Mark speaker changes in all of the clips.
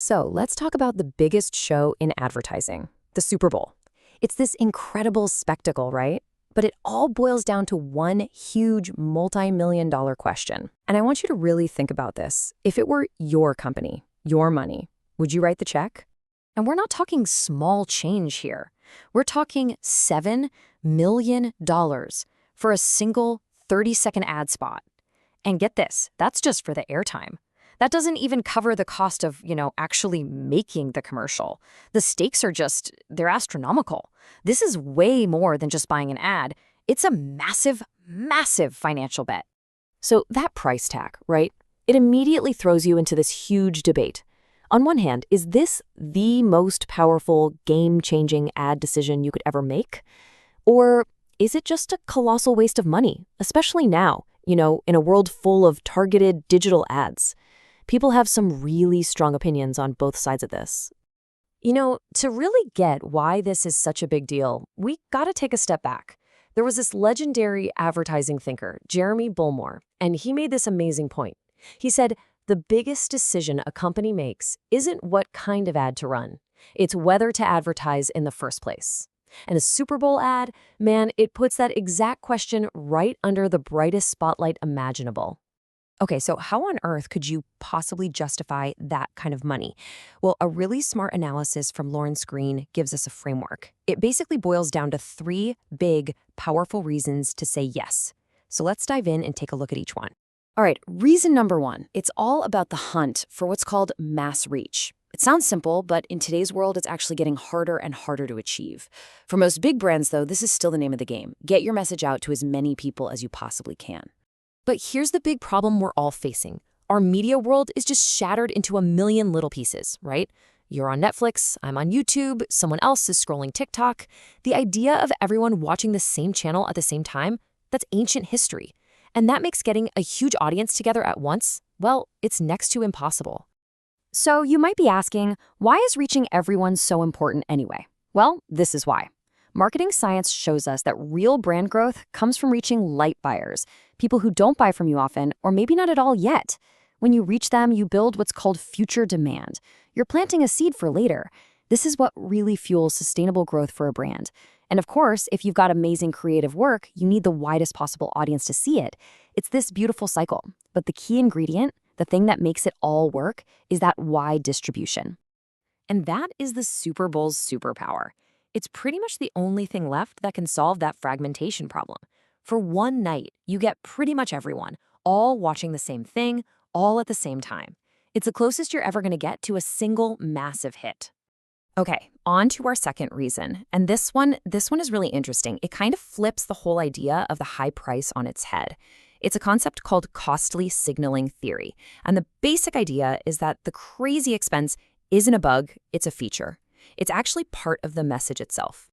Speaker 1: So let's talk about the biggest show in advertising, the Super Bowl. It's this incredible spectacle, right? But it all boils down to one huge multi-million-dollar question. And I want you to really think about this. If it were your company, your money, would you write the check? And we're not talking small change here. We're talking $7 million for a single 30-second ad spot. And get this, that's just for the airtime. That doesn't even cover the cost of, actually making the commercial. The stakes are they're astronomical. This is way more than just buying an ad. It's a massive, massive financial bet. So that price tag, right? It immediately throws you into this huge debate. On one hand, is this the most powerful, game-changing ad decision you could ever make? Or is it just a colossal waste of money, especially now, in a world full of targeted digital ads? People have some really strong opinions on both sides of this. To really get why this is such a big deal, we gotta take a step back. There was this legendary advertising thinker, Jeremy Bullmore, and he made this amazing point. He said, the biggest decision a company makes isn't what kind of ad to run. It's whether to advertise in the first place. And a Super Bowl ad, man, it puts that exact question right under the brightest spotlight imaginable. Okay, so how on earth could you possibly justify that kind of money? Well, a really smart analysis from Lawrence Green gives us a framework. It basically boils down to three big, powerful reasons to say yes. So let's dive in and take a look at each one. All right, reason number one, it's all about the hunt for what's called mass reach. It sounds simple, but in today's world, it's actually getting harder and harder to achieve. For most big brands, though, this is still the name of the game. Get your message out to as many people as you possibly can. But here's the big problem we're all facing. Our media world is just shattered into a million little pieces, right? You're on Netflix, I'm on YouTube, someone else is scrolling TikTok. The idea of everyone watching the same channel at the same time, that's ancient history. And that makes getting a huge audience together at once, well, it's next to impossible. So you might be asking, why is reaching everyone so important anyway? Well, this is why. Marketing science shows us that real brand growth comes from reaching light buyers, people who don't buy from you often, or maybe not at all yet. When you reach them, you build what's called future demand. You're planting a seed for later. This is what really fuels sustainable growth for a brand. And of course, if you've got amazing creative work, you need the widest possible audience to see it. It's this beautiful cycle. But the key ingredient, the thing that makes it all work, is that wide distribution. And that is the Super Bowl's superpower. It's pretty much the only thing left that can solve that fragmentation problem. For one night, you get pretty much everyone, all watching the same thing, all at the same time. It's the closest you're ever going to get to a single massive hit. Okay, on to our second reason. And this one is really interesting. It kind of flips the whole idea of the high price on its head. It's a concept called costly signaling theory. And the basic idea is that the crazy expense isn't a bug, it's a feature. It's actually part of the message itself.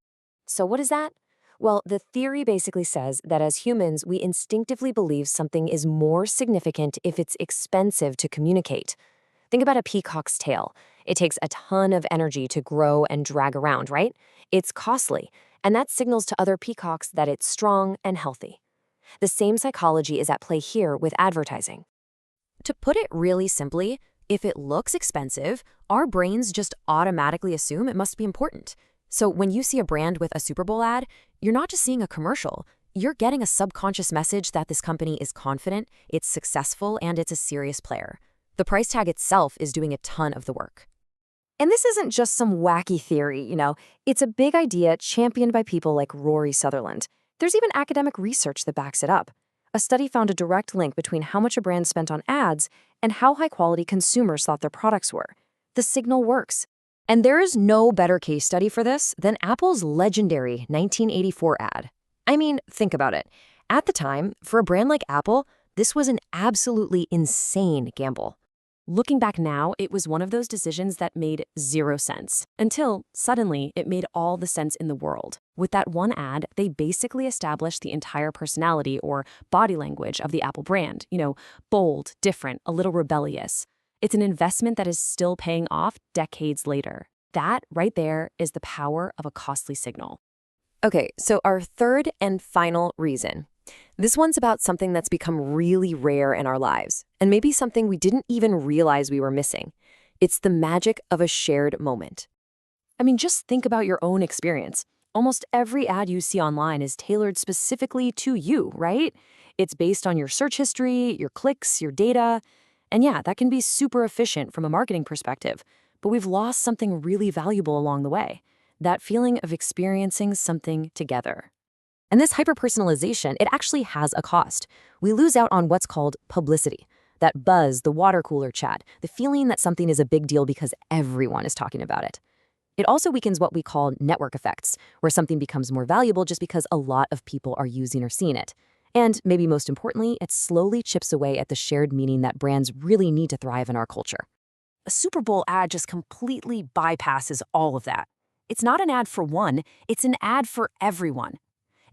Speaker 1: So what is that? Well, the theory basically says that as humans, we instinctively believe something is more significant if it's expensive to communicate. Think about a peacock's tail. It takes a ton of energy to grow and drag around, right? It's costly, and that signals to other peacocks that it's strong and healthy. The same psychology is at play here with advertising. To put it really simply, if it looks expensive, our brains just automatically assume it must be important. So when you see a brand with a Super Bowl ad, you're not just seeing a commercial. You're getting a subconscious message that this company is confident, it's successful, and it's a serious player. The price tag itself is doing a ton of the work. And this isn't just some wacky theory, It's a big idea championed by people like Rory Sutherland. There's even academic research that backs it up. A study found a direct link between how much a brand spent on ads and how high-quality consumers thought their products were. The signal works. And there is no better case study for this than Apple's legendary 1984 ad. I mean, think about it. At the time, for a brand like Apple, this was an absolutely insane gamble. Looking back now, it was one of those decisions that made zero sense, until suddenly it made all the sense in the world. With that one ad, they basically established the entire personality or body language of the Apple brand. Bold, different, a little rebellious. It's an investment that is still paying off decades later. That right there is the power of a costly signal. Okay, so our third and final reason. This one's about something that's become really rare in our lives, and maybe something we didn't even realize we were missing. It's the magic of a shared moment. I mean, just think about your own experience. Almost every ad you see online is tailored specifically to you, right? It's based on your search history, your clicks, your data. And yeah, that can be super efficient from a marketing perspective, but we've lost something really valuable along the way, that feeling of experiencing something together. And this hyperpersonalization, it actually has a cost. We lose out on what's called publicity. That buzz, the water cooler chat, the feeling that something is a big deal because everyone is talking about it. It also weakens what we call network effects, where something becomes more valuable just because a lot of people are using or seeing it. And maybe most importantly, it slowly chips away at the shared meaning that brands really need to thrive in our culture. A Super Bowl ad just completely bypasses all of that. It's not an ad for one, it's an ad for everyone.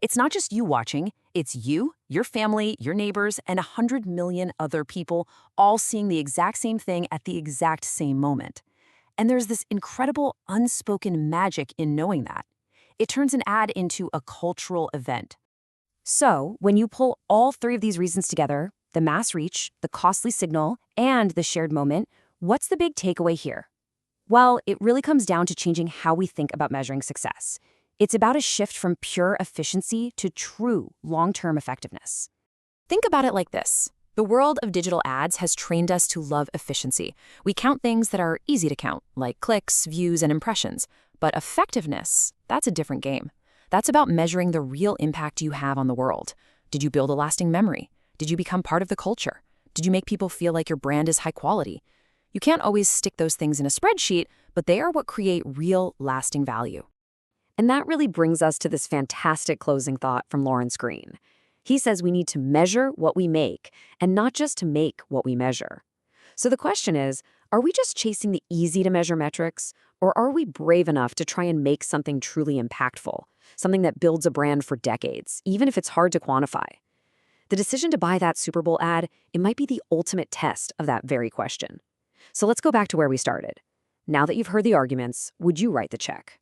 Speaker 1: It's not just you watching, it's you, your family, your neighbors, and 100 million other people all seeing the exact same thing at the exact same moment. And there's this incredible unspoken magic in knowing that. It turns an ad into a cultural event. So, when you pull all three of these reasons together, the mass reach, the costly signal, and the shared moment, what's the big takeaway here? Well, it really comes down to changing how we think about measuring success. It's about a shift from pure efficiency to true long-term effectiveness. Think about it like this. The world of digital ads has trained us to love efficiency. We count things that are easy to count, like clicks, views, and impressions. But effectiveness, that's a different game. That's about measuring the real impact you have on the world. Did you build a lasting memory? Did you become part of the culture? Did you make people feel like your brand is high quality? You can't always stick those things in a spreadsheet, but they are what create real, lasting value. And that really brings us to this fantastic closing thought from Lawrence Green. He says we need to measure what we make, and not just to make what we measure. So the question is, are we just chasing the easy-to-measure metrics, or are we brave enough to try and make something truly impactful, something that builds a brand for decades, even if it's hard to quantify? The decision to buy that Super Bowl ad, it might be the ultimate test of that very question. So let's go back to where we started. Now that you've heard the arguments, would you write the check?